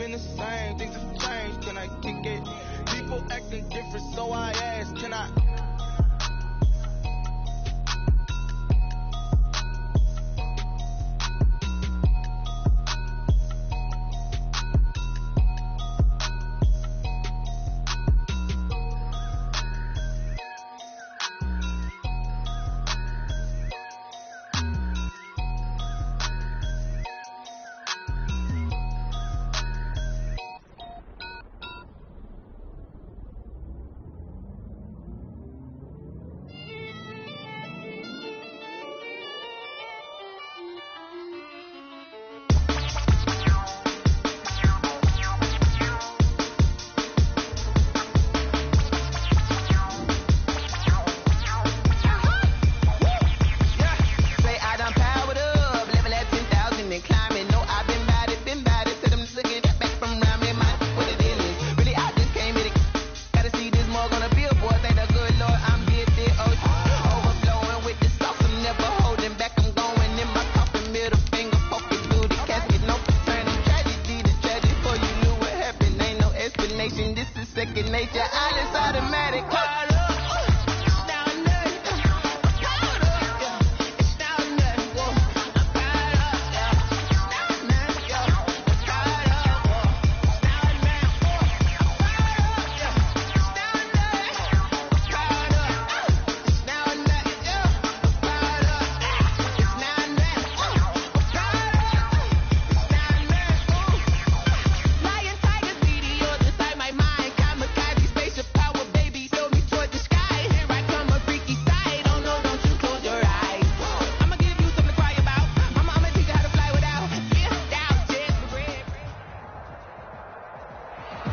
been the same, things have changed, can I kick it? People acting different, so I ask, can I?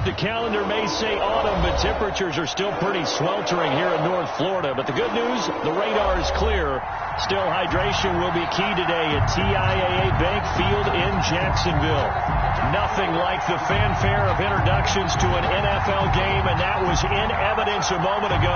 The calendar may say autumn, but temperatures are still pretty sweltering here in North Florida. But the good news, the radar is clear. Still, hydration will be key today at TIAA Bank Field in Jacksonville. Nothing like the fanfare of introductions to an NFL game, and that was in evidence a moment ago.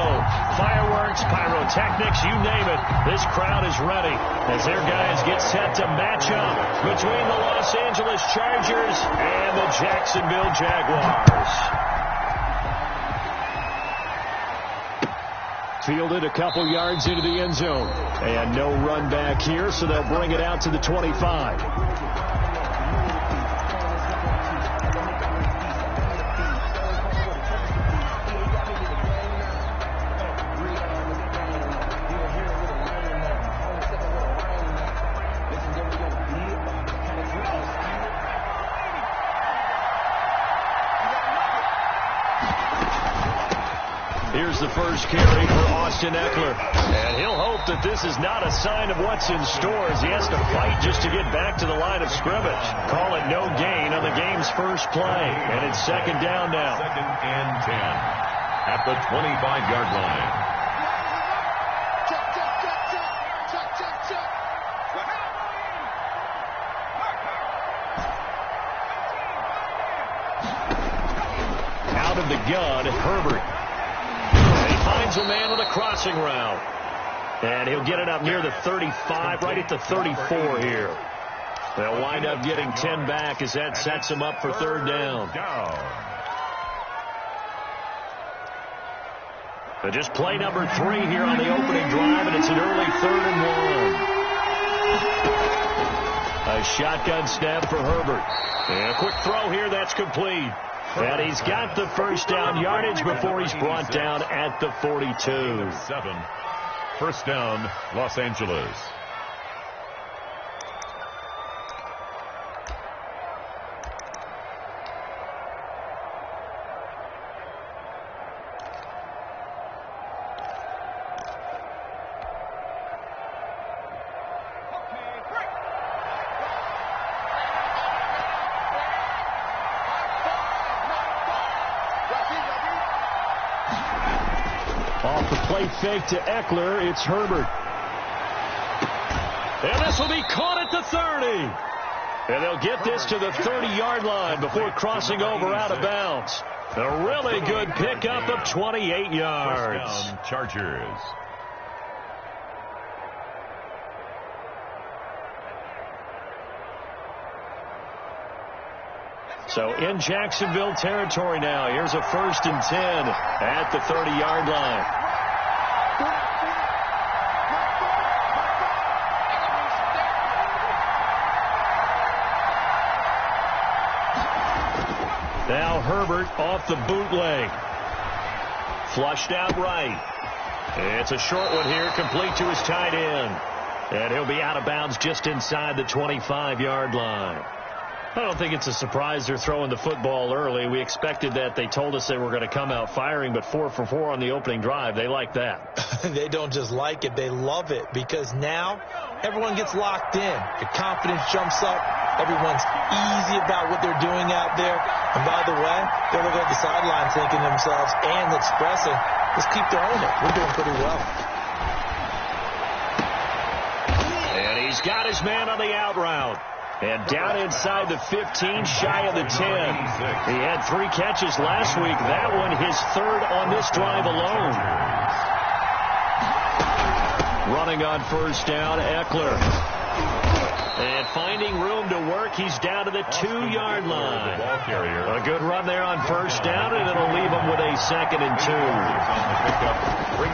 Fireworks, pyrotechnics, you name it. This crowd is ready as their guys get set to match up between the Los Angeles Chargers and the Jacksonville Jaguars. Fielded a couple yards into the end zone. And no run back here, so they'll bring it out to the 25. Here's the first carry for Austin Ekeler. And he'll hope that this is not a sign of what's in store as he has to fight just to get back to the line of scrimmage. Call it no gain on the game's first play. And it's second down now. Second and 10 at the 25-yard line. Out of the gun, Herbert. Finds a man with a crossing route. And he'll get it up near the 35, right at the 34 here. They'll wind up getting 10 back as that sets them up for third down. So just play number 3 here on the opening drive, and it's an early 3rd and 1. A shotgun snap for Herbert. And a quick throw here, that's complete. And he's got the first down yardage before he's brought down at the 42. 7. First down, Los Angeles. Off the play fake to Ekeler, it's Herbert. And this will be caught at the 30. And they'll get this to the 30-yard line before crossing over out of bounds. A really good pickup of 28 yards. First down, Chargers. So in Jacksonville territory now. Here's a 1st and 10 at the 30-yard line. Now Herbert off the bootleg. Flushed out right. It's a short one here, complete to his tight end. And he'll be out of bounds just inside the 25-yard line. I don't think it's a surprise they're throwing the football early. We expected that. They told us they were going to come out firing, but 4 for 4 on the opening drive. They like that. They don't just like it. They love it because now everyone gets locked in. Your confidence jumps up. Everyone's easy about what they're doing out there. And by the way, they're looking at the sideline thinking to themselves and expressing, let's keep throwing it. We're doing pretty well. And he's got his man on the out route. And down inside the 15, shy of the 10. He had 3 catches last week. That one his 3rd on this drive alone. Running on 1st down, Eckler. And finding room to work, he's down to the 2-yard line. A good run there on 1st down, and it'll leave him with a 2nd and 2.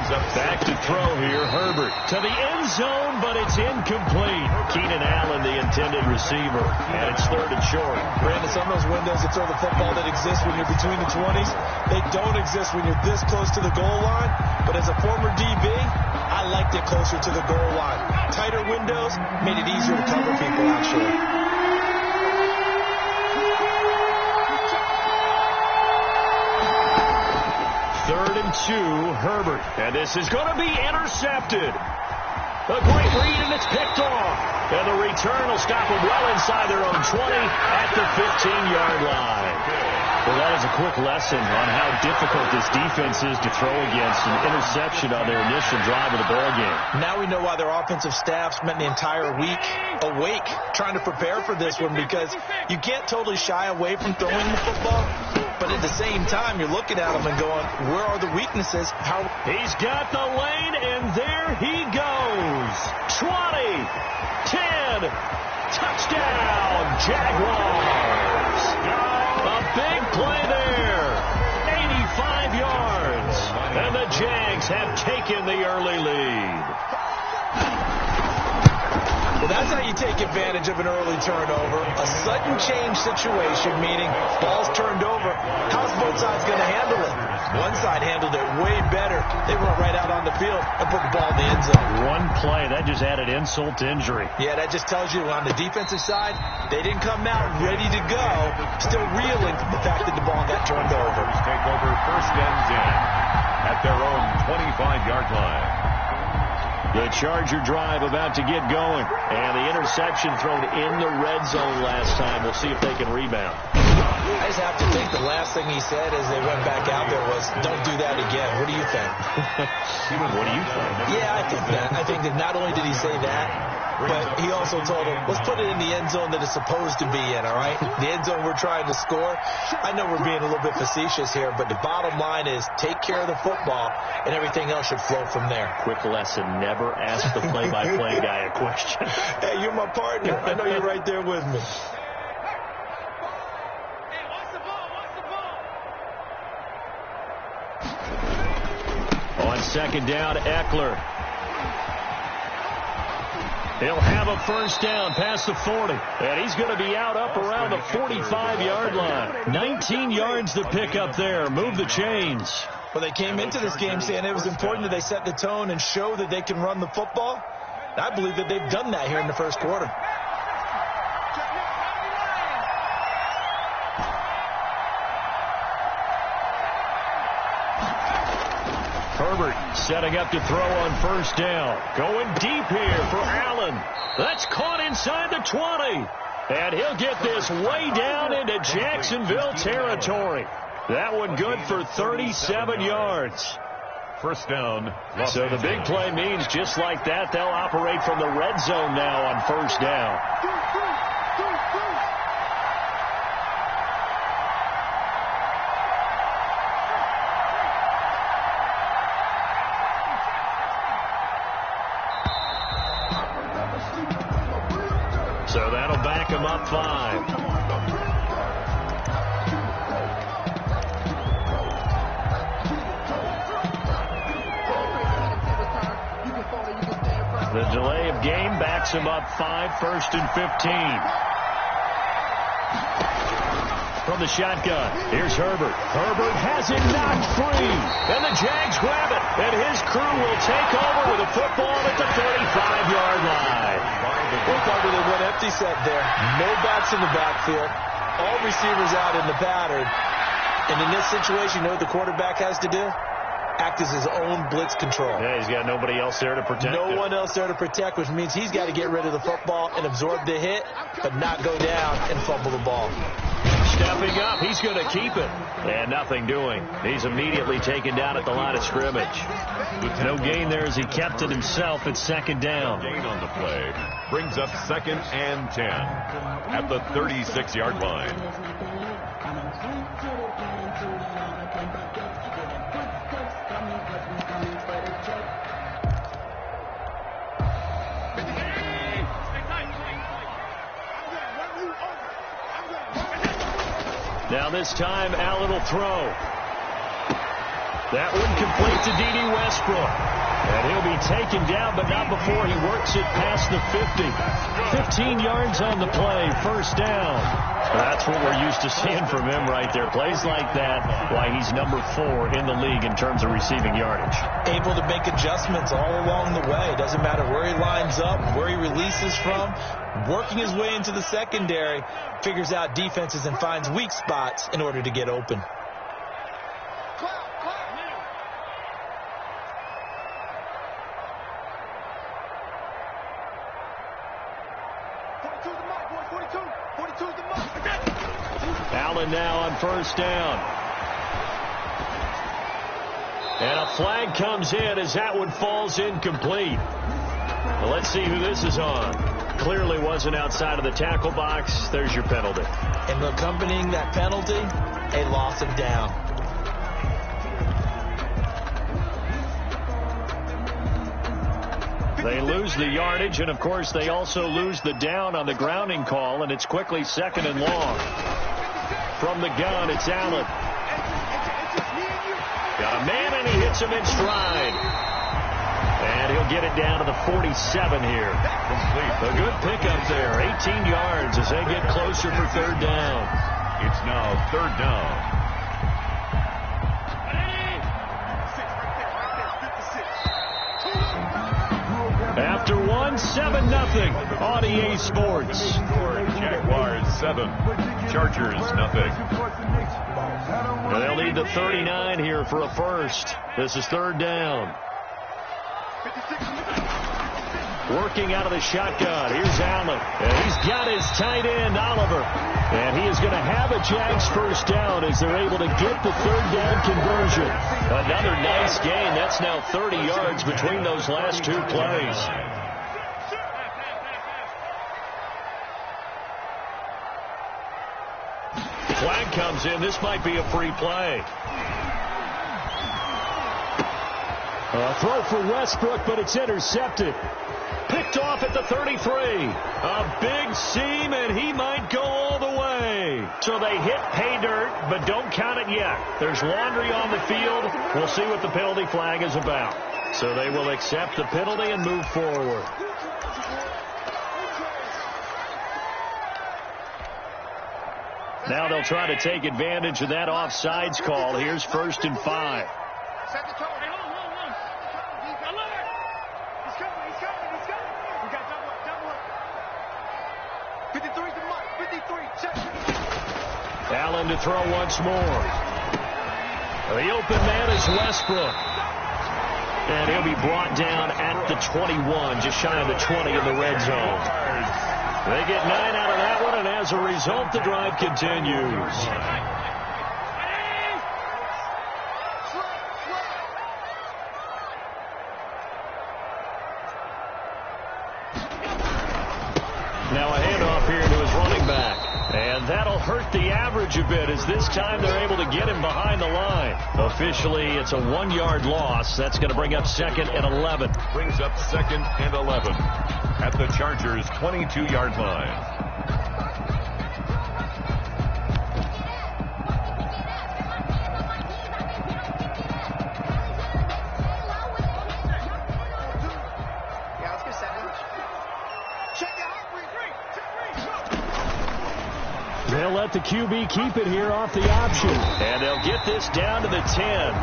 Back to throw here, Herbert to the end zone, but it's incomplete. Keenan Allen, the intended receiver, and it's 3rd and short. Brandon, some of those windows to throw the football that exist when you're between the 20s, they don't exist when you're this close to the goal line. But as a former DB, I liked it closer to the goal line. Tighter windows made it easier to cover people, actually. Third and 2, Herbert. And this is going to be intercepted. A great read, and it's picked off. And the return will stop them well inside their own 20 at the 15-yard line. Well, that is a quick lesson on how difficult this defense is to throw against. An interception on their initial drive of the ball game. Now we know why their offensive staff spent the entire week awake trying to prepare for this one, because you can't totally shy away from throwing the football. But at the same time, you're looking at them and going, where are the weaknesses? He's got the lane, and there he goes. 20, 10, touchdown, Jaguars. A big play there. 85 yards. And the Jags have taken the early lead. Well, that's how you take advantage of an early turnover. A sudden change situation, meaning ball's turned over. How's both sides going to handle it? One side handled it way better. They went right out on the field and put the ball in the end zone. One play, that just added insult to injury. Yeah, that just tells you on the defensive side, they didn't come out ready to go, still reeling from the fact that the ball got turned over. Take over 1st and 10 at their own 25-yard line. The Charger drive about to get going. And the interception thrown in the red zone last time. We'll see if they can rebound. I just have to think the last thing he said as they went back out there was, don't do that again. What do you think? What do you think? Yeah, I think that. I think that not only did he say that, but he also told him, let's put it in the end zone that it's supposed to be in, all right? The end zone we're trying to score. I know we're being a little bit facetious here, but the bottom line is take care of the football, and everything else should flow from there. Quick lesson, never ask the play-by-play guy a question. Hey, you're my partner. I know you're right there with me. On 2nd down, Eckler. He'll have a 1st down past the 40. And he's going to be out up around the 45-yard line. 19 yards to pick up there. Move the chains. Well, they came into this game saying it was important that they set the tone and show that they can run the football. I believe that they've done that here in the first quarter. Herbert setting up to throw on 1st down. Going deep here for Allen. That's caught inside the 20. And he'll get this way down into Jacksonville territory. That one good for 37 yards. 1st down. So the big play means just like that, they'll operate from the red zone now on 1st down. So that'll back him up 5. game backs him up 5, 1st and 15. From the shotgun, here's Herbert. Herbert has it knocked free. And the Jags grab it. And his crew will take over with a football at the 35-yard line. Look under the one empty set there. No backs in the backfield. All receivers out in the pattern. And in this situation, you know what the quarterback has to do? Act as his own blitz control. Yeah, he's got nobody else there to protect No him. one else there to protect, which means he's got to get rid of the football and absorb the hit, but not go down and fumble the ball. Stepping up, he's going to keep it. And nothing doing. He's immediately taken down at the line of scrimmage. No gain there as he kept it himself at 2nd down. Gain on the play brings up 2nd and 10 at the 36-yard line. Now this time, Allen will throw. That one complete to D.D. Westbrook. And he'll be taken down, but not before he works it past the 50. 15 yards on the play, 1st down. That's what we're used to seeing from him right there. Plays like that, why he's number 4 in the league in terms of receiving yardage. Able to make adjustments all along the way. Doesn't matter where he lines up, where he releases from. Working his way into the secondary, figures out defenses and finds weak spots in order to get open. Allen now on 1st down. And a flag comes in as that one falls incomplete. Well, let's see who this is on. Clearly wasn't outside of the tackle box. There's your penalty. And accompanying that penalty, a loss of down. They lose the yardage, and of course they also lose the down on the grounding call, and it's quickly 2nd and long. From the gun, it's Allen. Got a man, and he hits him in stride. And he'll get it down to the 47 here. A good pickup there. 18 yards as they get closer for 3rd down. It's now 3rd down. After 1, 7-0 on EA Sports. Jaguars 7, Chargers nothing. And they'll need the 39 here for a first. This is 3rd down. Working out of the shotgun. Here's Allen. And he's got his tight end, Oliver. And he is going to have a Jags 1st down as they're able to get the 3rd down conversion. Another nice gain. That's now 30 yards between those last 2 plays. Flag comes in. This might be a free play. A throw for Westbrook, but it's intercepted. Picked off at the 33. A big seam, and he might go all the way. So they hit pay dirt, but don't count it yet. There's laundry on the field. We'll see what the penalty flag is about. So they will accept the penalty and move forward. Now they'll try to take advantage of that offsides call. Here's 1st and 5. Allen to throw once more. The open man is Westbrook. And he'll be brought down at the 21, just shy of the 20 in the red zone. They get 9 out of that one, and as a result, the drive continues. Now a handoff here to his running back. And that'll hurt the average a bit as this time they're able to get him behind the line. Officially, it's a 1-yard loss. That's going to bring up 2nd and 11. Brings up 2nd and 11 at the Chargers' 22-yard line. let the QB keep it here off the option. And they'll get this down to the 10.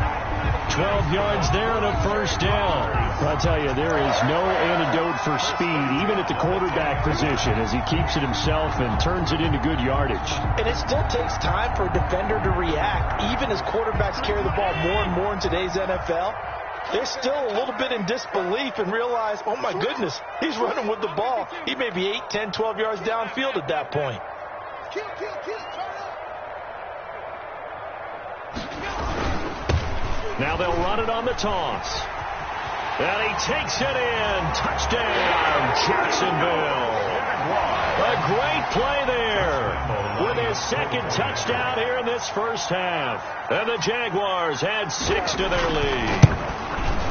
12 yards there and a first down. I'll tell you, there is no antidote for speed, even at the quarterback position, as he keeps it himself and turns it into good yardage. And it still takes time for a defender to react. Even as quarterbacks carry the ball more and more in today's NFL, they're still a little bit in disbelief and realize, oh my goodness, he's running with the ball. He may be 8, 10, 12 yards downfield at that point. Now they'll run it on the toss. And he takes it in. Touchdown, Jacksonville. A great play there with his second touchdown here in this first half. And the Jaguars add 6 to their lead.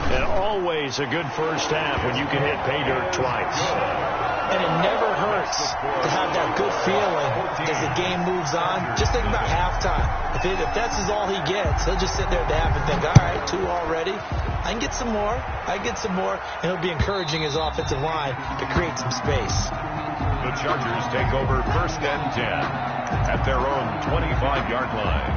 And always a good first half when you can hit pay dirt twice. And it never hurts to have that good feeling as the game moves on. Just think about halftime. If that's all he gets, he'll just sit there at the half and think, all right, 2 already. I can get some more. And he'll be encouraging his offensive line to create some space. The Chargers take over 1st and 10 at their own 25-yard line.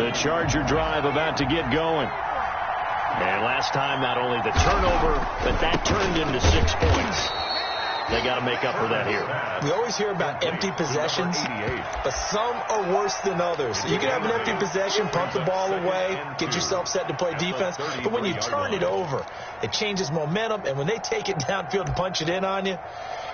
The Charger drive about to get going. And last time, not only the turnover, but that turned into 6 points. They got to make up for that here. We always hear about empty possessions, but some are worse than others. You can have an empty possession, punt the ball away, get yourself set to play defense, but when you turn it over, it changes momentum, and when they take it downfield and punch it in on you,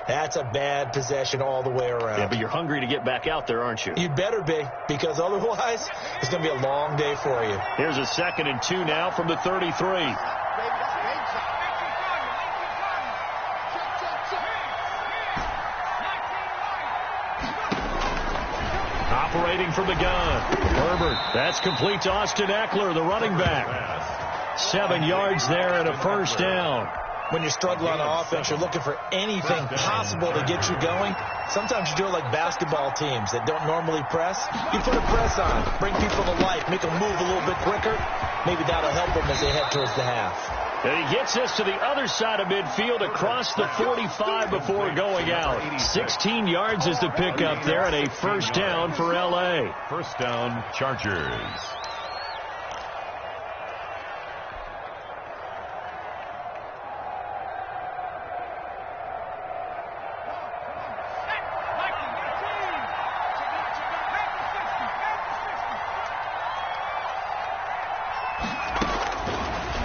that's a bad possession all the way around. Yeah, but you're hungry to get back out there, aren't you? You better be, because otherwise, it's going to be a long day for you. Here's a 2nd and 2 now from the 33. Operating from the gun. Herbert. That's complete to Austin Eckler, the running back. 7 yards there and a first down. When you struggle on offense, you're looking for anything possible to get you going. Sometimes you do it like basketball teams that don't normally press. You put a press on, bring people to life, make them move a little bit quicker. Maybe that'll help them as they head towards the half. And he gets us to the other side of midfield across the 45 before going out. 16 yards is the pickup there and a first down for L.A. First down, Chargers.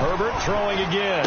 Herbert throwing again.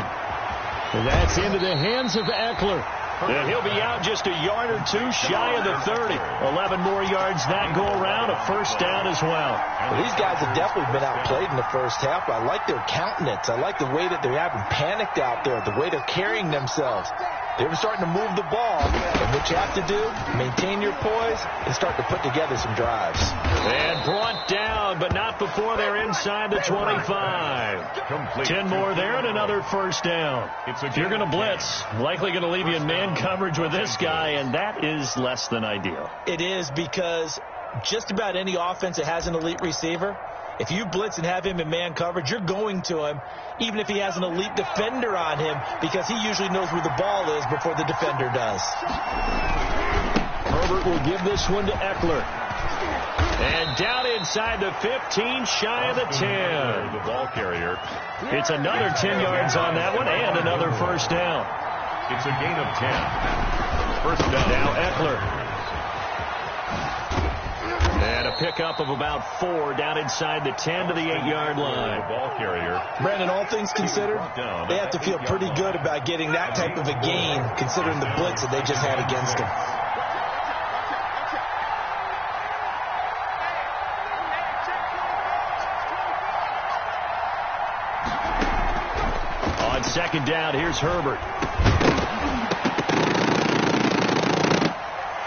And that's into the hands of Eckler. And he'll be out just a yard or 2 shy of the 30. 11 more yards that go around. A first down as well. Well, these guys have definitely been outplayed in the first half. I like their countenance. I like the way that they're having panicked out there, the way they're carrying themselves. They're starting to move the ball. And what you have to do, maintain your poise and start to put together some drives. And brought down, but not before they're inside the 25. Complete. 10 more there and another first down. If you're going to blitz, likely going to leave you in man coverage with this guy, and that is less than ideal. It is, because just about any offense that has an elite receiver, if you blitz and have him in man coverage, you're going to him, even if he has an elite defender on him, because he usually knows where the ball is before the defender does. Herbert will give this one to Eckler. And down inside the 15, shy of the 10. The ball carrier. It's another 10 yards on that one and another first down. It's a gain of 10. First down. Now Eckler. And a pickup of about 4 down inside the 10 to the 8-yard line. The ball carrier. Brandon, all things considered, they have to feel pretty good about getting that type of a gain, considering the blitz that they just had against them. On second down, here's Herbert.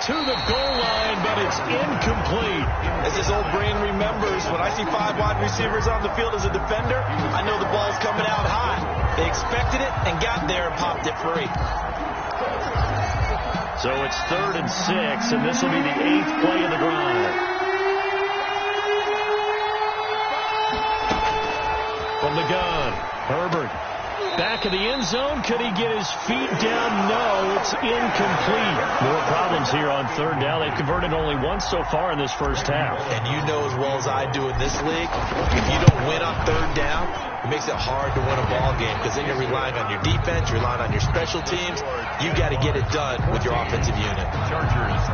To the goal line, but it's incomplete. As his old brain remembers, when I see 5 wide receivers on the field as a defender, I know the ball's coming out high. They expected it and got there and popped it free. So it's 3rd and 6, and this will be the 8th play of the drive. From the gun, Herbert back back of the end zone. Could he get his feet down? No, it's incomplete. More problems here on third down. They've converted only once so far in this first half. And you know as well as I do in this league, if you don't win on third down, it makes it hard to win a ball game because then you're relying on your defense, you're relying on your special teams. You got to get it done with your offensive unit.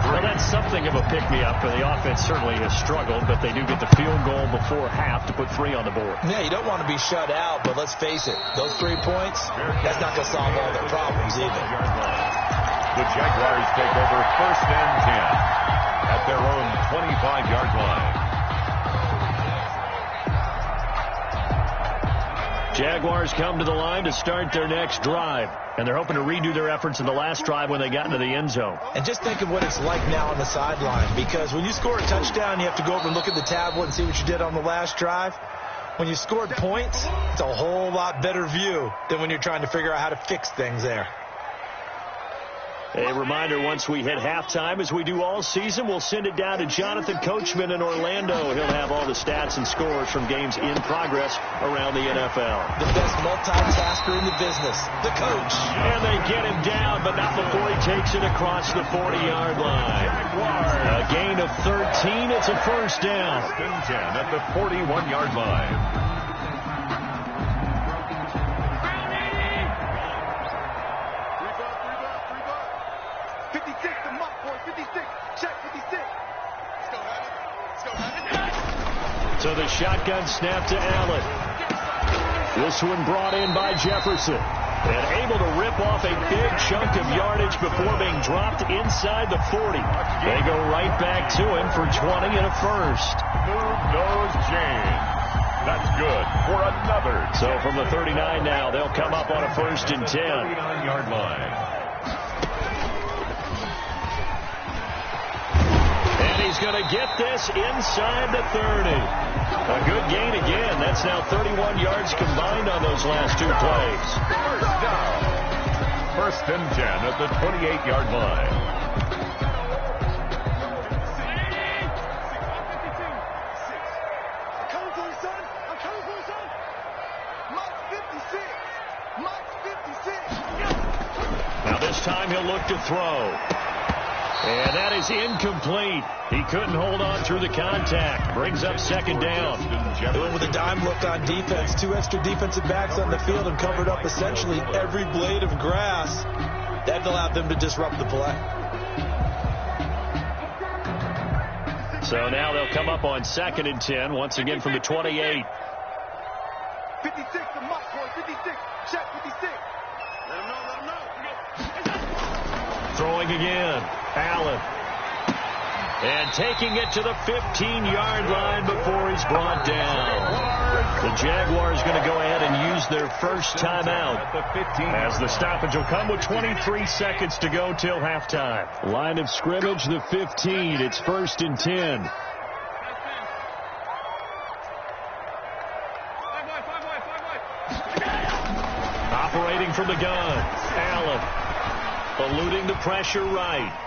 Well, that's something of a pick-me-up. The offense certainly has struggled, but they do get the field goal before half to put 3 on the board. Yeah, you don't want to be shut out, but let's face it, those 3 points, that's not going to solve all their problems either. The Jaguars take over first and 10 at their own 25-yard line. Jaguars come to the line to start their next drive, and they're hoping to redo their efforts in the last drive when they got into the end zone. And just think of what it's like now on the sideline, because when you score a touchdown, you have to go over and look at the tablet and see what you did on the last drive. When you scored points, it's a whole lot better view than when you're trying to figure out how to fix things there. A reminder, once we hit halftime, as we do all season, we'll send it down to Jonathan Coachman in Orlando. He'll have all the stats and scores from games in progress around the NFL. The best multitasker in the business, the coach. And they get him down, but not before he takes it across the 40-yard line. A gain of 13. It's a first down. 10 at the 41-yard line. So the shotgun snap to Allen. This one brought in by Jefferson. And able to rip off a big chunk of yardage before being dropped inside the 40. They go right back to him for 20 and a first. Move those chains. That's good for another. So from the 39 now, they'll come up on a first and 10. 39-yard line. He's going to get this inside the 30. A good gain again. That's now 31 yards combined on those last 2 plays. First down. First and 10 at the 28-yard line. I'm coming for you, son. I'm coming for you, son. Mike 56. Mike 56. Now this time he'll look to throw. And that is incomplete. He couldn't hold on through the contact. Brings up second down. With a dime look on defense, 2 extra defensive backs on the field and covered up essentially every blade of grass. That allowed them to disrupt the play. So now they'll come up on second and 10, once again from the 28. 56 to Mike, boy. 56. Check 56. Let him know. Throwing again. Allen. And taking it to the 15-yard line before he's brought down. The Jaguars going to go ahead and use their first timeout as the stoppage will come with 23 seconds to go till halftime. Line of scrimmage, the 15. It's first and 10. Operating from the gun. Allen. Eluding the pressure right.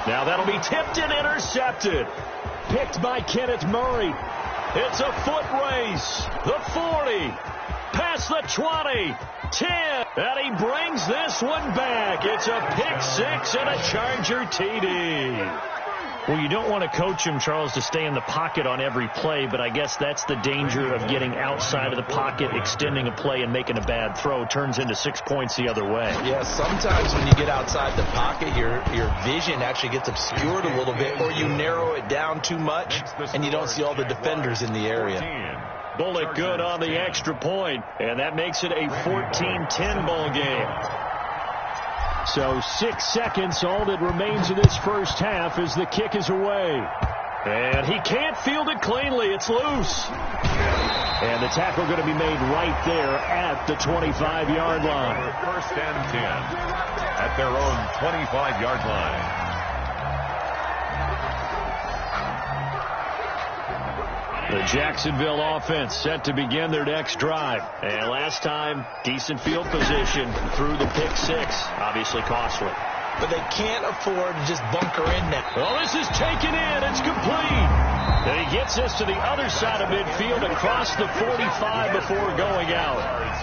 Now that'll be tipped and intercepted. Picked by Kenneth Murray. It's a foot race. The 40. Past the 20. 10. And he brings this one back. It's a pick 6 and a Charger TD. Well, you don't want to coach him, Charles, to stay in the pocket on every play, but I guess that's the danger of getting outside of the pocket, extending a play, and making a bad throw. Turns into 6 points the other way. Yeah, sometimes when you get outside the pocket, your vision actually gets obscured a little bit, or you narrow it down too much, and you don't see all the defenders in the area. Bullet good on the extra point, and that makes it a 14-10 ball game. So 6 seconds, all that remains of this first half as the kick is away. And he can't field it cleanly. It's loose. And the tackle going to be made right there at the 25-yard line. First and 10 at their own 25-yard line. The Jacksonville offense set to begin their next drive. And last time, decent field position through the pick 6. Obviously costly. But they can't afford to just bunker in now. Well, this is taken in. It's complete. And he gets us to the other side of midfield across the 45 before going out.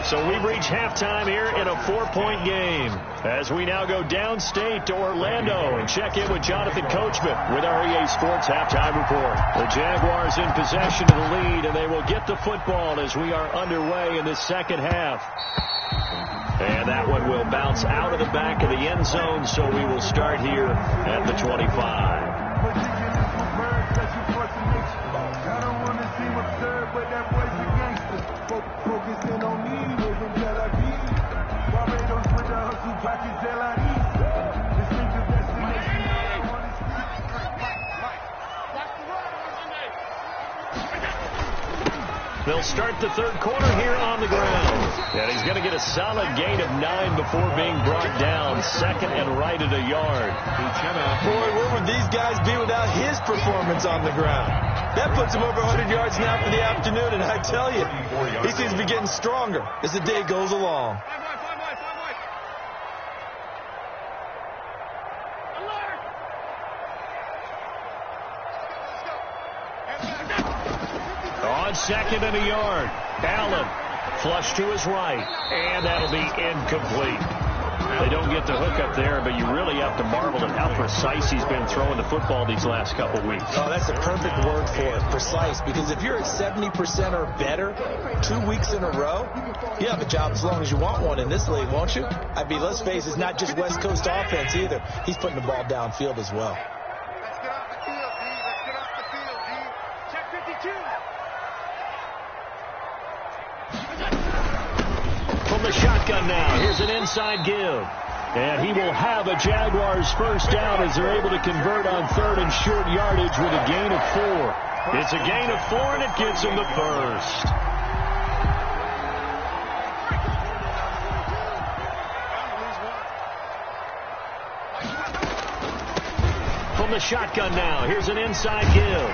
So we reach halftime here in a 4-point game as we now go downstate to Orlando and check in with Jonathan Coachman with our EA Sports Halftime Report. The Jaguars in possession of the lead, and they will get the football as we are underway in the second half. And that one will bounce out of the back of the end zone, so we will start here at the 25. They'll start the third quarter here on the ground. And he's going to get a solid gain of 9 before being brought down. Second and right at a yard. Boy, where would these guys be without his performance on the ground? That puts him over 100 yards now for the afternoon, and I tell you, he seems to be getting stronger as the day goes along. On second and a yard, Allen flush to his right, and that'll be incomplete. They don't get the hook up there, but you really have to marvel at how precise he's been throwing the football these last couple weeks. Oh, that's the perfect word for it, precise, because if you're at 70% or better 2 weeks in a row, you have a job as long as you want one in this league, won't you? I mean, let's face it, it's not just West Coast offense either. He's putting the ball downfield as well. From the shotgun now, here's an inside give. And he will have a Jaguars first down as they're able to convert on third and short yardage with a gain of 4. It's a gain of 4, and it gives him the first. From the shotgun now, here's an inside give.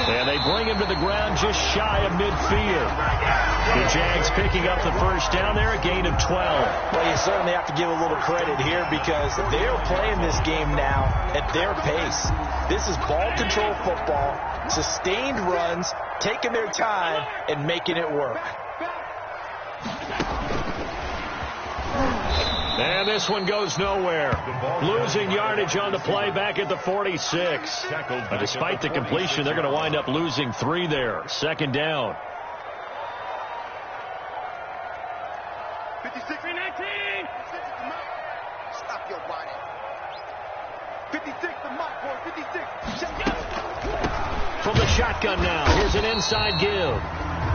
And they bring him to the ground just shy of midfield. The Jags picking up the first down there, a gain of 12. Well, you certainly have to give a little credit here because they're playing this game now at their pace. This is ball control football, sustained runs, taking their time, and making it work. And this one goes nowhere. Losing yardage on the play back at the 46. But despite the completion, they're going to wind up losing 3 there. Second down. 56, 19. Stop your body. 56, the mark, boy. 56. From the shotgun now, here's an inside give.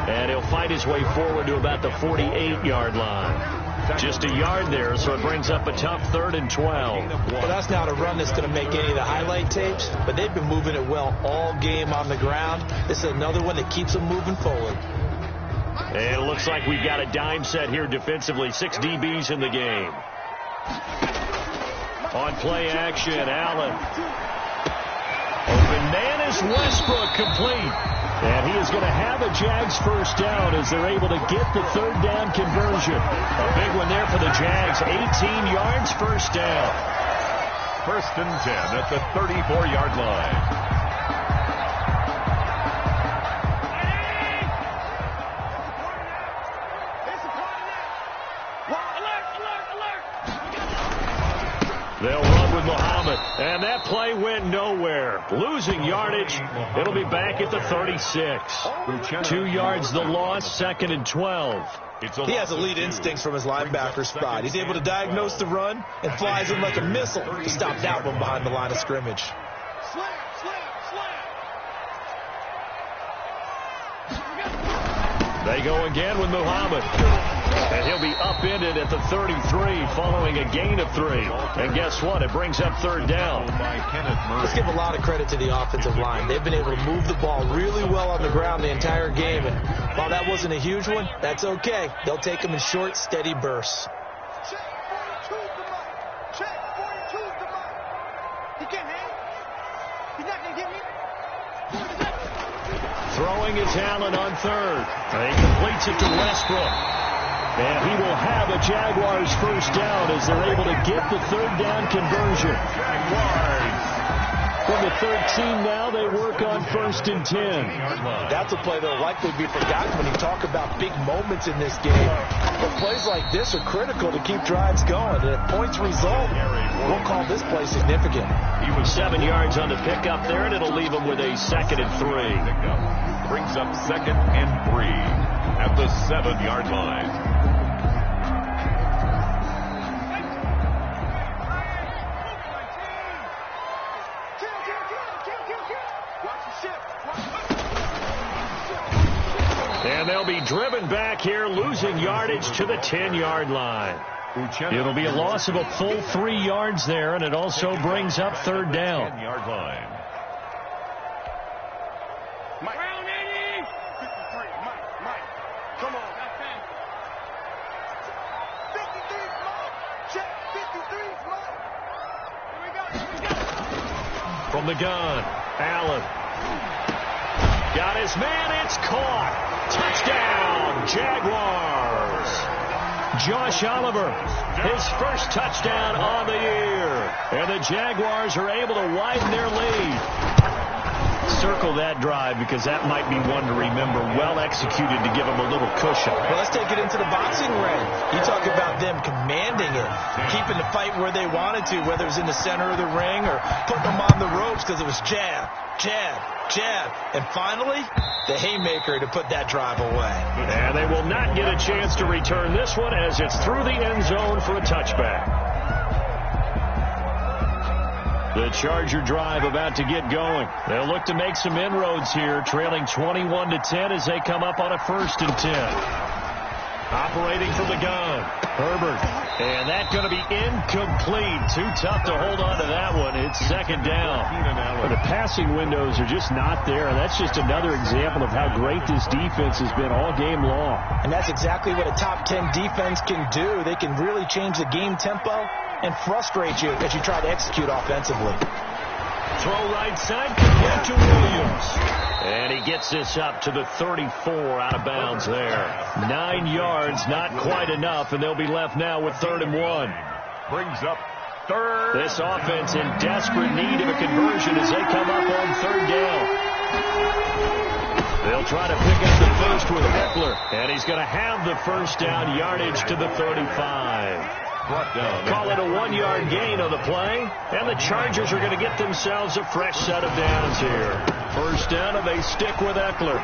And he'll fight his way forward to about the 48-yard line. Just a yard there, so it brings up a tough 3rd and 12. Well, that's not a run that's going to make any of the highlight tapes, but they've been moving it well all game on the ground. This is another one that keeps them moving forward. And it looks like we've got a dime set here defensively. 6 DBs in the game. On play action, Allen. Open man is Westbrook, complete. And he is going to have a Jags first down as they're able to get the 3rd down conversion. A big one there for the Jags. 18 yards, first down. 1st and 10 at the 34-yard line. They'll run with Muhammad, and that play went nowhere. Losing yardage, it'll be back at the 36. 2 yards the loss, 2nd and 12. He has elite instincts from his linebacker spot. He's able to diagnose the run and flies in like a missile to stop that one behind the line of scrimmage. They go again with Muhammad. And he'll be upended at the 33 following a gain of 3. And guess what? It brings up 3rd down. Let's give a lot of credit to the offensive line. They've been able to move the ball really well on the ground the entire game. And while that wasn't a huge one, that's okay. They'll take them in short, steady bursts. Check 42's the mark. Check 42's the mark. He can't hang. He's not going to get me. Throwing is Allen on 3rd. And he completes it to Westbrook. And he will have a Jaguars first down as they're able to get the 3rd down conversion. Jaguars From the 13 now, they work on 1st and 10. That's a play that will likely be forgotten when you talk about big moments in this game. But plays like this are critical to keep drives going. And if points result, we'll call this play significant. He was 7 yards on the pickup there, and it'll leave him with a 2nd and 3. Brings up 2nd and 3 at the 7-yard line. And they'll be driven back here, losing yardage to the 10-yard line. It'll be a loss of a full 3 yards there, and it also brings up 3rd down. 10-yard line. Mike. 53, Mike. Come on. 53, Mike. Check. 53, Mike. Here we go. From the gun, Allen. Got his man, it's caught. Touchdown, Jaguars. Josh Oliver, his first touchdown on the year. And the Jaguars are able to widen their lead. Circle that drive because that might be one to remember. Well executed to give them a little cushion. Well, let's take it into the boxing ring. You talk about them commanding it, keeping the fight where they wanted to, whether it was in the center of the ring or putting them on the ropes because it was jab, jab, jab. And finally, the haymaker to put that drive away. And they will not get a chance to return this one as it's through the end zone for a touchback. The Charger drive about to get going. They'll look to make some inroads here, trailing 21-10 as they come up on a 1st and 10. Operating from the gun, Herbert. And that's going to be incomplete. Too tough to hold on to that one. It's 2nd down. But the passing windows are just not there. And that's just another example of how great this defense has been all game long. And that's exactly what a top 10 defense can do. They can really change the game tempo and frustrate you as you try to execute offensively. Throw right side, complete to Williams. And he gets this up to the 34 out of bounds there. 9 yards, not quite enough, and they'll be left now with 3rd and 1. Brings up 3rd. This offense in desperate need of a conversion as they come up on 3rd down. They'll try to pick up the first with Eckler, and he's going to have the 1st down, yardage to the 35. Call it a 1-yard gain on the play, and the Chargers are going to get themselves a fresh set of downs here. 1st down, and they stick with Eckler.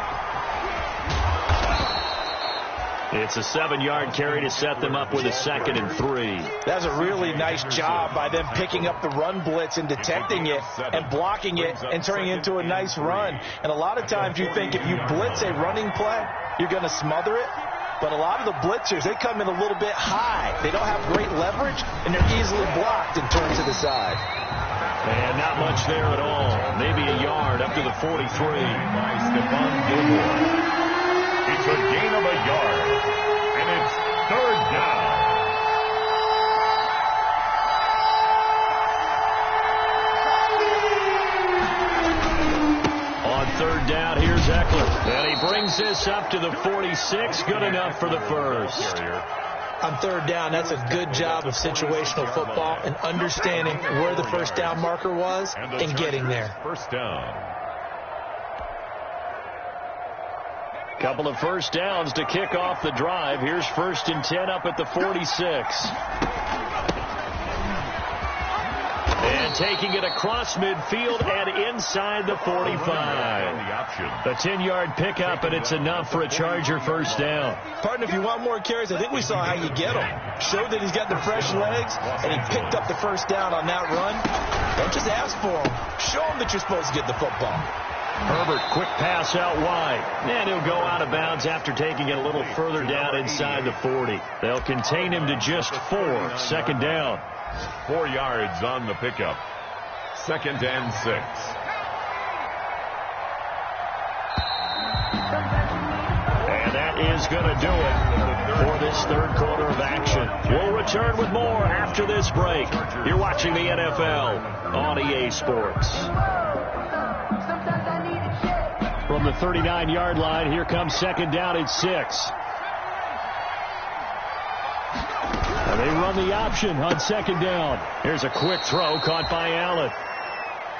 It's a 7-yard carry to set them up with a 2nd and 3. That's a really nice job by them picking up the run blitz and detecting it and blocking it and turning it into a nice run. And a lot of times you think if you blitz a running play, you're going to smother it. But a lot of the blitzers, they come in a little bit high. They don't have great leverage, and they're easily blocked and turned to the side. And not much there at all. Maybe a yard up to the 43 by Stephon Gilmore. It's a gain of a yard, and it's 3rd down. On 3rd down, here's Eckler. And he brings this up to the 46. Good enough for the first. On 3rd down, that's a good job of situational football and understanding where the 1st down marker was and getting there. 1st down. Couple of 1st downs to kick off the drive. Here's 1st and 10 up at the 46. And taking it across midfield and inside the 45. A 10-yard pickup, and it's enough for a Charger 1st down. Partner, if you want more carries, I think we saw how you get them. Showed that he's got the fresh legs, and he picked up the 1st down on that run. Don't just ask for him. Show him that you're supposed to get the football. Herbert, quick pass out wide. And he'll go out of bounds after taking it a little further down inside the 40. They'll contain him to just 4. 2nd down. 4 yards on the pickup. 2nd and 6. And that is going to do it for this 3rd quarter of action. We'll return with more after this break. You're watching the NFL on EA Sports. From the 39-yard line, here comes 2nd down at 6. And they run the option on 2nd down. Here's a quick throw caught by Allen.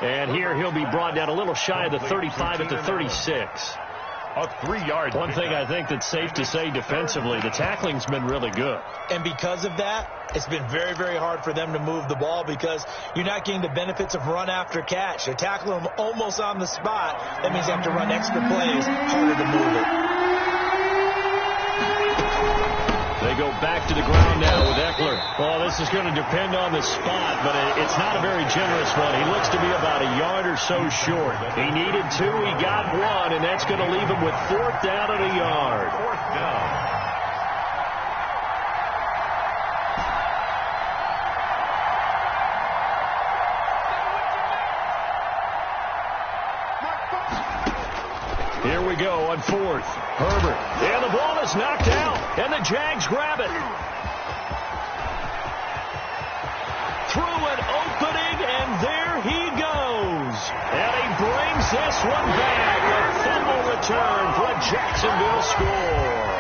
And here he'll be brought down a little shy of the 35 at the 36. A 3-yard. One thing I think that's safe to say defensively, the tackling's been really good. And because of that, it's been very, very hard for them to move the ball because you're not getting the benefits of run after catch. They're tackling them almost on the spot. That means you have to run extra plays, harder to move it. They go back to the ground now with Eckler. Well, this is going to depend on the spot, but it's not a very generous one. He looks to be about a yard or so short. He needed 2, he got 1, and that's going to leave him with 4th down and a yard. 4th down. Here we go on 4th. Herbert. And the ball is knocked out. And the Jags grab it. Through an opening, and there he goes. And he brings this one back. A fumble return for a Jacksonville score.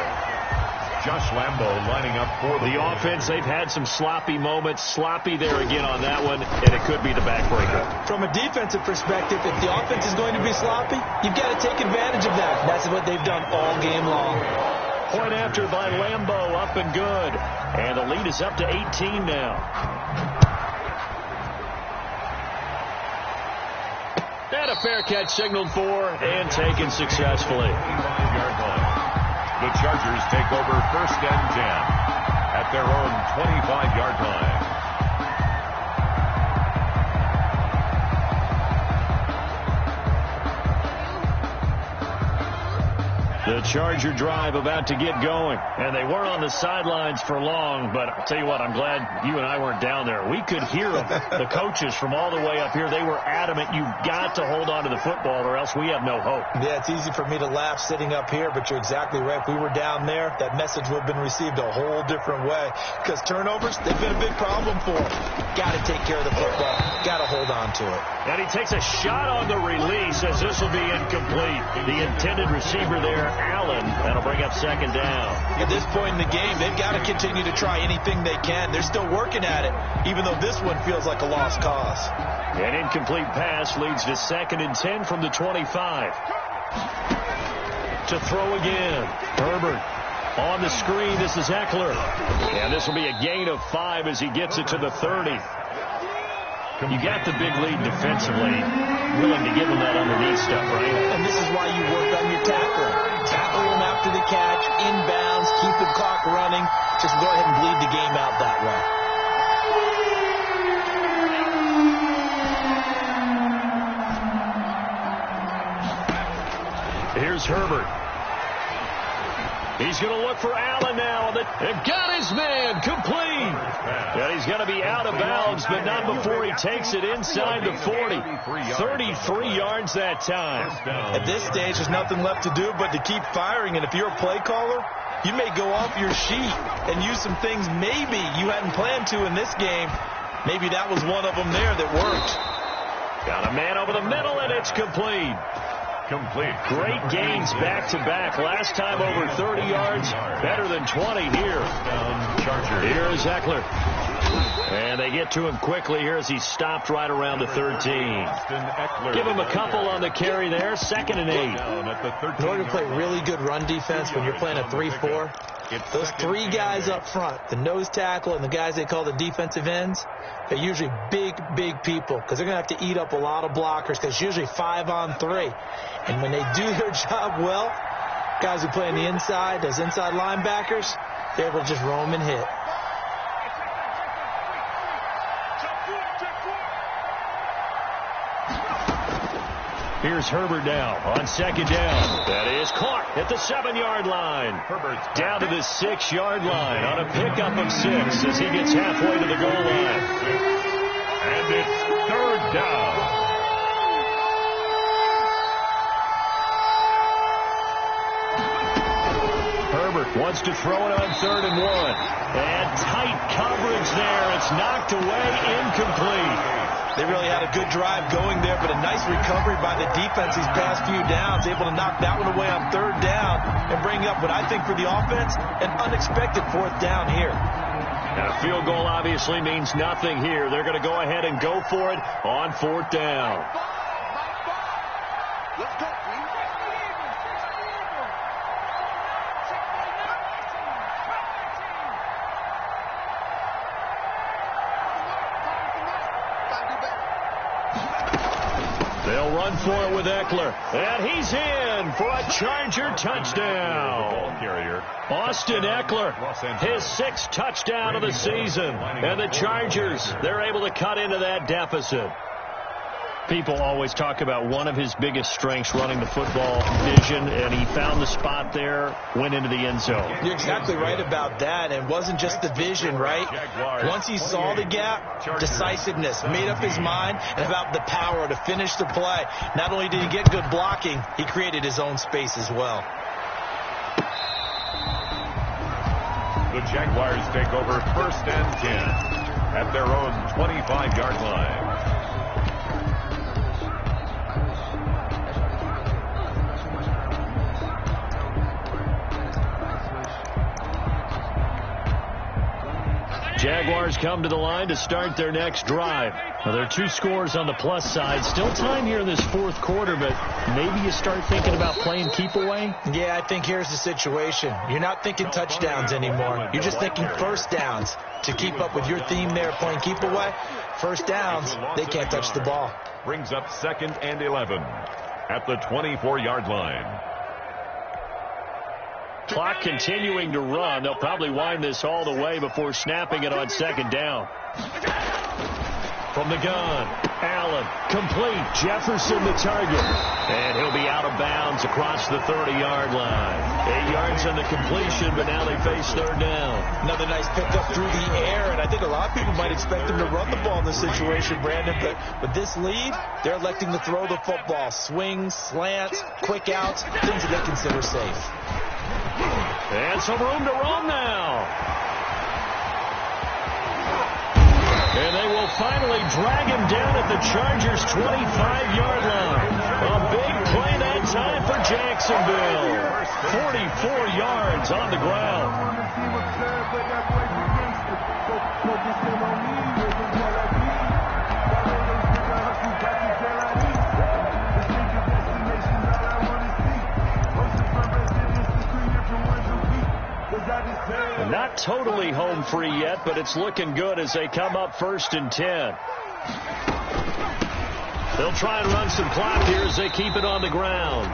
Josh Lambo lining up for the offense. They've had some sloppy moments. Sloppy there again on that one, and it could be the backbreaker. From a defensive perspective, if the offense is going to be sloppy, you've got to take advantage of that. That's what they've done all game long. Point after by Lambo, up and good. And the lead is up to 18 now. And a fair catch signaled for and taken successfully. The Chargers take over 1st and 10 at their own 25-yard line. The Charger drive about to get going. And they weren't on the sidelines for long, but I'll tell you what, I'm glad you and I weren't down there. We could hear them. The coaches from all the way up here, they were adamant, you've got to hold on to the football or else we have no hope. Yeah, it's easy for me to laugh sitting up here, but you're exactly right. If we were down there, that message would have been received a whole different way. Because turnovers, they've been a big problem for them. Got to take care of the football. Got to hold on to it. And he takes a shot on the release as this will be incomplete. The intended receiver there, Allen. That'll bring up 2nd down. At this point in the game, they've got to continue to try anything they can. They're still working at it, even though this one feels like a lost cause. An incomplete pass leads to 2nd and 10 from the 25. To throw again. Herbert on the screen. This is Eckler. And this will be a gain of 5 as he gets it to the 30. You got the big lead defensively, willing to give them that underneath stuff, right? And this is why you work on your tackling. Tackle them after the catch, inbounds, keep the clock running. Just go ahead and bleed the game out that way. Here's Herbert. He's going to look for Allen now. They've got his man complete. And he's going to be out of bounds, but not before he takes it inside the 40. 33 yards that time. At this stage, there's nothing left to do but to keep firing. And if you're a play caller, you may go off your sheet and use some things maybe you hadn't planned to in this game. Maybe that was one of them there that worked. Got a man over the middle, and it's complete. Great gains back-to-back. Last time over 30 yards, better than 20 here. Here's Eckler. And they get to him quickly here as he stopped right around the 13. Give him a couple on the carry there. 2nd and 8. In order to play really good run defense when you're playing a 3-4, those 3 guys up front, the nose tackle and the guys they call the defensive ends, they're usually big, big people because they're going to have to eat up a lot of blockers because it's usually 5-on-3. And when they do their job well, guys who play on the inside, those inside linebackers, they're able to just roam and hit. Here's Herbert now on 2nd down. That is caught at the 7-yard line. Herbert's down to the 6-yard line on a pickup of 6 as he gets halfway to the goal line. And it's 3rd down. Herbert wants to throw it on 3rd and 1. And tight coverage there. It's knocked away, incomplete. They really had a good drive going there, but a nice recovery by the defense these past few downs, able to knock that one away on 3rd down and bring up what I think for the offense, an unexpected 4th down here. And a field goal obviously means nothing here. They're going to go ahead and go for it on 4th down. Let's go, They'll run for it with Eckler. And he's in for a Charger touchdown. Austin Eckler, his 6th touchdown of the season. And the Chargers, they're able to cut into that deficit. People always talk about one of his biggest strengths running the football, vision, and he found the spot there, went into the end zone. You're exactly right about that. And it wasn't just the vision, right? Once he saw the gap, decisiveness, made up his mind, and about the power to finish the play. Not only did he get good blocking, he created his own space as well. The Jaguars take over 1st and 10 at their own 25-yard line. Jaguars come to the line to start their next drive. Now, there are 2 scores on the plus side. Still time here in this 4th quarter, but maybe you start thinking about playing keep away? Yeah, I think here's the situation. You're not thinking touchdowns anymore. You're just thinking 1st downs. To keep up with your theme there, playing keep away, 1st downs, they can't touch the ball. Brings up 2nd and 11 at the 24-yard line. Clock continuing to run. They'll probably wind this all the way before snapping it on 2nd down. From the gun, Allen, complete. Jefferson the target. And he'll be out of bounds across the 30-yard line. 8 yards on the completion, but now they face 3rd down. Another nice pickup through the air, and I think a lot of people might expect him to run the ball in this situation, Brandon, but with this lead, they're electing to throw the football. Swings, slants, quick outs, things that they consider safe. And some room to run now. And they will finally drag him down at the Chargers' 25-yard line. A big play that time for Jacksonville. 44 yards on the ground. Not totally home free yet, but it's looking good as they come up 1st and 10. They'll try and run some clock here as they keep it on the ground.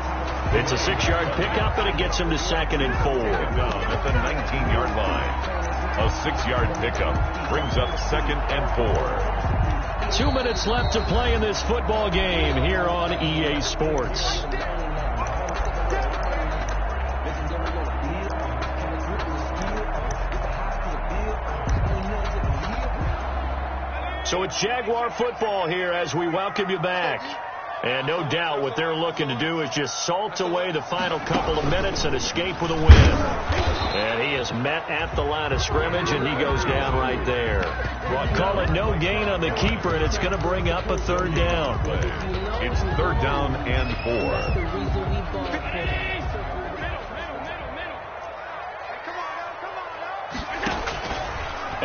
It's a 6-yard pickup, and it gets him to 2nd and 4. At the 19-yard line. A 6-yard pickup brings up 2nd and 4. 2 minutes left to play in this football game here on EA Sports. So it's Jaguar football here as we welcome you back. And no doubt what they're looking to do is just salt away the final couple of minutes and escape with a win. And he is met at the line of scrimmage, and he goes down right there. Well, call it no gain on the keeper, and it's going to bring up a 3rd down. It's 3rd down and 4.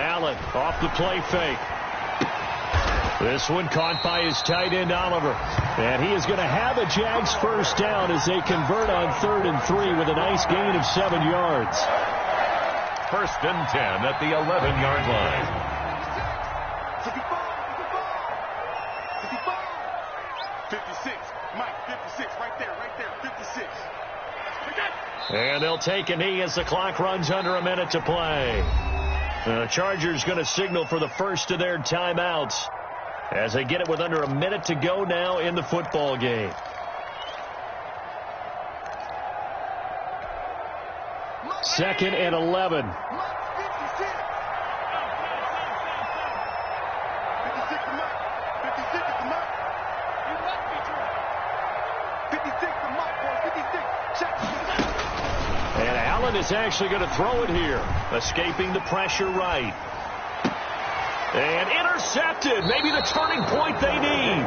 Allen off the play fake. This one caught by his tight end, Oliver. And he is going to have a Jags 1st down as they convert on 3rd and 3 with a nice gain of 7 yards. 1st and 10 at the 11-yard line. 56. Mike, 56. Right there. 56. And they'll take a knee as the clock runs under a minute to play. The Chargers going to signal for the first of their timeouts as they get it with under a minute to go now in the football game. Second and 11. And Allen is actually going to throw it here, escaping the pressure right. And intercepted. Maybe the turning point they need.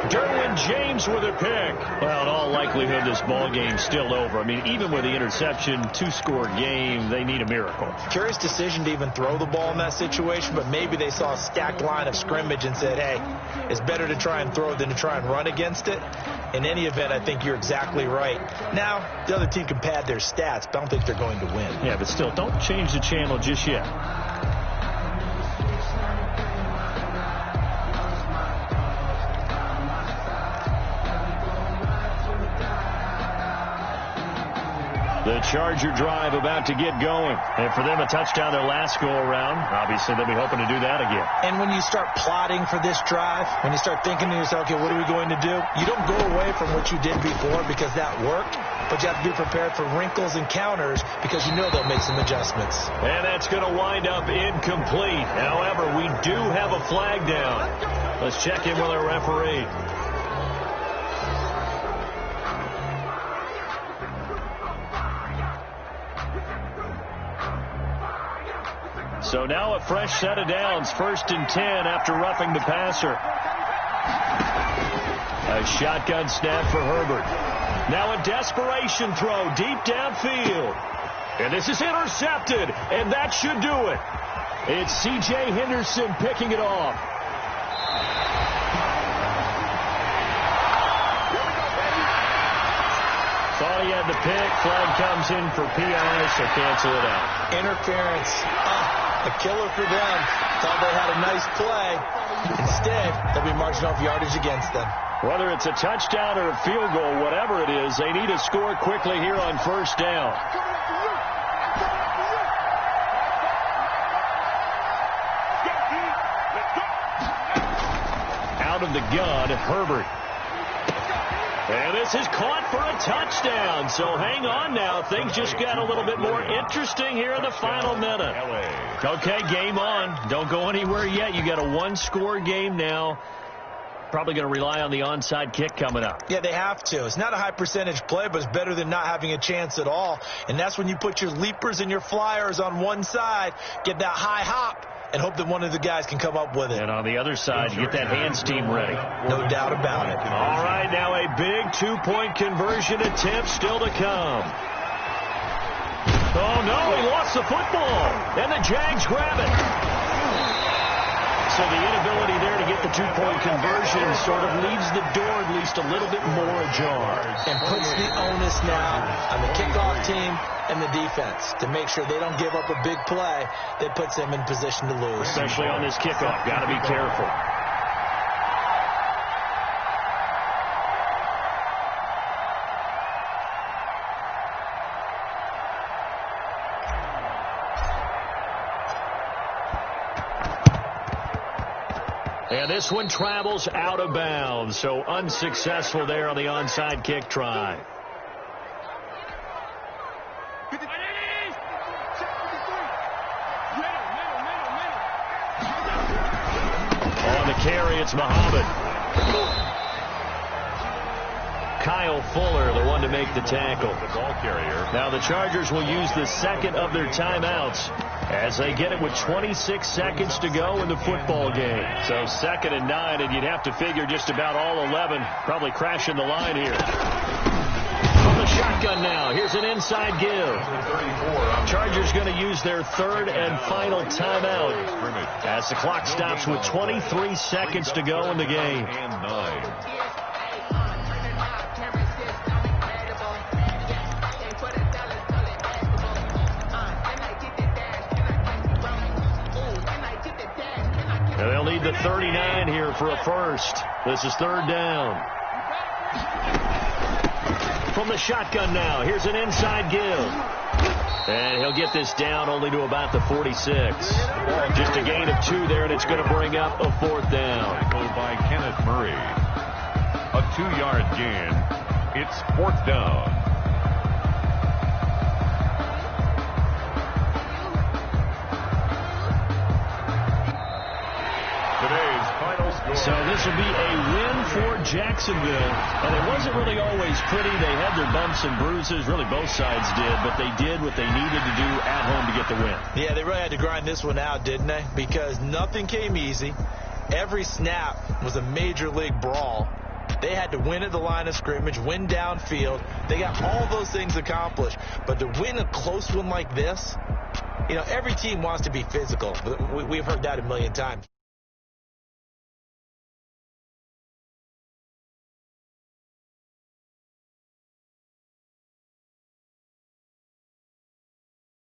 Derwin James Chargers with a pick. Well, in all likelihood, this ball game's still over. I mean, even with the interception, 2-score game, they need a miracle. Curious decision to even throw the ball in that situation, but maybe they saw a stacked line of scrimmage and said, hey, it's better to try and throw than to try and run against it. In any event, I think you're exactly right. Now, the other team can pad their stats, but I don't think they're going to win. Yeah, but still, don't change the channel just yet. The Charger drive about to get going. And for them, a touchdown their last go-around. Obviously, they'll be hoping to do that again. And when you start plotting for this drive, when you start thinking to yourself, okay, what are we going to do? You don't go away from what you did before because that worked, but you have to be prepared for wrinkles and counters because you know they'll make some adjustments. And that's going to wind up incomplete. However, we do have a flag down. Let's check in with our referee. So now a fresh set of downs, 1st and 10 after roughing the passer. A shotgun snap for Herbert. Now a desperation throw deep downfield. And this is intercepted, and that should do it. It's C.J. Henderson picking it off. Thought he had the pick. Flag comes in for PI, so cancel it out. Interference. A killer for them. Thought they had a nice play. Instead, they'll be marching off yardage against them. Whether it's a touchdown or a field goal, whatever it is, they need to score quickly here on 1st down. Out of the gun, Herbert. And this is caught for a touchdown. So hang on now. Things just got a little bit more interesting here in the final minute. Okay, game on. Don't go anywhere yet. You got a 1-score game now. Probably going to rely on the onside kick coming up. Yeah, they have to. It's not a high percentage play, but it's better than not having a chance at all. And that's when you put your leapers and your flyers on one side, get that high hop, and hope that one of the guys can come up with it. And on the other side, you get that hands team ready. No doubt about it. All right, now a big 2-point conversion attempt still to come. Oh, no, he lost the football. And the Jags grab it. So the inability there to get the 2-point conversion sort of leaves the door at least a little bit more ajar. And puts the onus now on the kickoff team and the defense to make sure they don't give up a big play that puts them in position to lose. Especially on this kickoff. Got to be careful. And this one travels out of bounds, so unsuccessful there on the onside kick try. On the carry, it's Muhammad. Kyle Fuller, the one to make the tackle. The ball carrier. Now the Chargers will use the second of their timeouts as they get it with 26 seconds to go in the football game. So 2nd and 9, and you'd have to figure just about all 11 probably crashing the line here. From the shotgun now, here's an inside give. Chargers going to use their 3rd and final timeout as the clock stops with 23 seconds to go in the game. And 9. They'll need the 39 here for a first. This is 3rd down. From the shotgun now, here's an inside give. And he'll get this down only to about the 46. Just a gain of 2 there, and it's going to bring up a 4th down. Tackled by Kenneth Murray. A 2-yard gain. It's 4th down. So this will be a win for Jacksonville. And it wasn't really always pretty. They had their bumps and bruises. Really, both sides did. But they did what they needed to do at home to get the win. Yeah, they really had to grind this one out, didn't they? Because nothing came easy. Every snap was a major league brawl. They had to win at the line of scrimmage, win downfield. They got all those things accomplished. But to win a close one like this, you know, every team wants to be physical. We've heard that a million times.